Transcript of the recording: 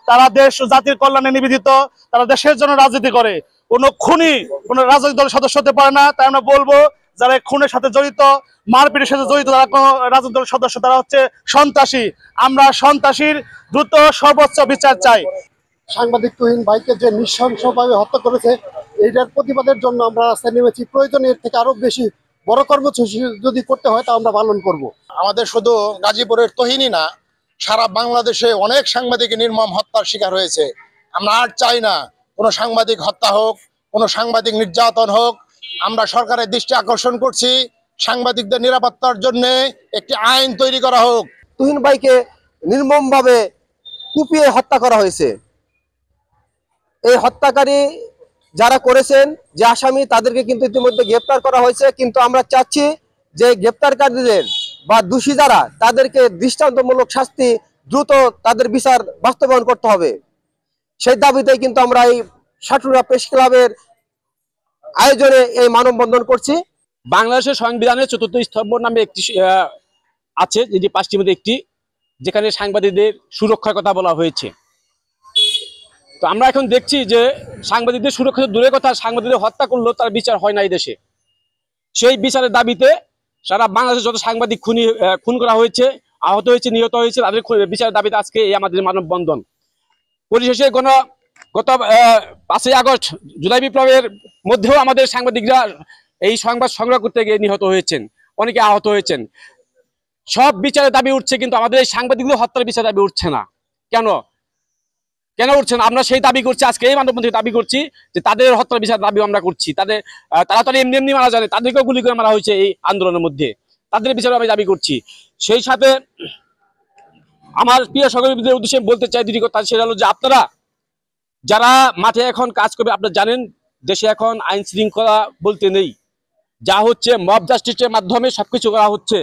তারা দেশ জাতির কল্যাণে নিবেদিত, তারা দেশের জন্য রাজনীতি করে। কোনো খুনি কোনো রাজনৈতিক দলের সদস্য হতে পারে না। তাই আমরা বলবো যারা খুনের সাথে জড়িত, মারপিটের সাথে জড়িত, তারা কোনো রাজনৈতিক দলের সদস্য, তারা হচ্ছে সন্ত্রাসী। আমরা সন্ত্রাসীর দ্রুত সর্বোচ্চ বিচার চাই। সাংবাদিক তুহিন ভাইকে যে নৃশংসভাবে হত্যা করেছে, এইটার প্রতিবাদের জন্য আমরা রাস্তায় নেমেছি। প্রয়োজনে এর থেকে আরো বেশি বড় কর্মসূচি যদি করতে হয় তা আমরা পালন করব। আমাদের শুধু গাজীপুরের তুহিনই না, সারা বাংলাদেশে অনেক সাংবাদিক নির্মম হত্যার শিকার হয়েছে। আমরা আর চাই না কোনো সাংবাদিক হত্যা হোক, কোনো সাংবাদিক নির্যাতন হোক। আমরা সরকারের দৃষ্টি আকর্ষণ করছি, সাংবাদিকদের নিরাপত্তার জন্য একটি আইন তৈরি করা হোক। তুহিন ভাইকে নির্মমভাবে কুপিয়ে হত্যা করা হয়েছে। এই হত্যাকারী যারা করেছেন, যে আসামি, তাদেরকে কিন্তু ইতিমধ্যে গ্রেপ্তার করা হয়েছে। কিন্তু আমরা চাচ্ছি যে গ্রেপ্তারকারীদের বা দোষী যারা, তাদেরকে দৃষ্টান্তমূলক শাস্তি দ্রুত তাদের বিচার বাস্তবায়ন করতে হবে। সেই দাবিতেই কিন্তু আমরা এই সাটুরা প্রেস ক্লাবের আয়োজনে এই মানববন্ধন করছি। বাংলাদেশের সংবিধানের ৪র্থ স্তম্ভ নামে একটি আছে, যেটি ৫টির মধ্যে একটি, যেখানে সাংবাদিকদের সুরক্ষার কথা বলা হয়েছে। তো আমরা এখন দেখছি যে সাংবাদিকদের সুরক্ষা দূরের কথা, সাংবাদিকদের হত্যা করলেও তার বিচার হয় না এই দেশে। সেই বিচারের দাবিতে সারা বাংলাদেশে যত সাংবাদিক খুন করা হয়েছে, আহত হয়েছে, নিহত হয়েছে, তাদের বিচারের দাবিতে আজকে এই আমাদের মানববন্ধন। পরিশেষে গত ৫ই আগস্ট জুলাই বিপ্লবের মধ্যেও আমাদের সাংবাদিকরা এই সংবাদ সংগ্রহ করতে গিয়ে নিহত হয়েছেন, অনেকে আহত হয়েছেন। সব বিচারের দাবি উঠছে, কিন্তু আমাদের এই সাংবাদিকদের হত্যার বিচার দাবি উঠছে না। কেন উঠছে না? আমরা সেই দাবি করছি, আজকে এই মানববন্ধনে দাবি করছি যে তাদের হত্যার বিচার দাবি আমরা করছি। তারা তো এমনি এমনি মারা যায়নি, তাদেরকেও গুলি করে মারা হয়েছে এই আন্দোলনের মধ্যে। তাদের বিচার আমি দাবি করছি। সেই সাথে আমার প্রিয় সহকর্মীদের উদ্দেশ্যে বলতে চাই দুটি কথা। সেটা হলো যে আপনারা যারা মাঠে এখন কাজ করবে, আপনারা জানেন দেশে এখন আইন শৃঙ্খলা বলতে নেই। যা হচ্ছে মব জাস্টিসের মাধ্যমে সবকিছু করা হচ্ছে।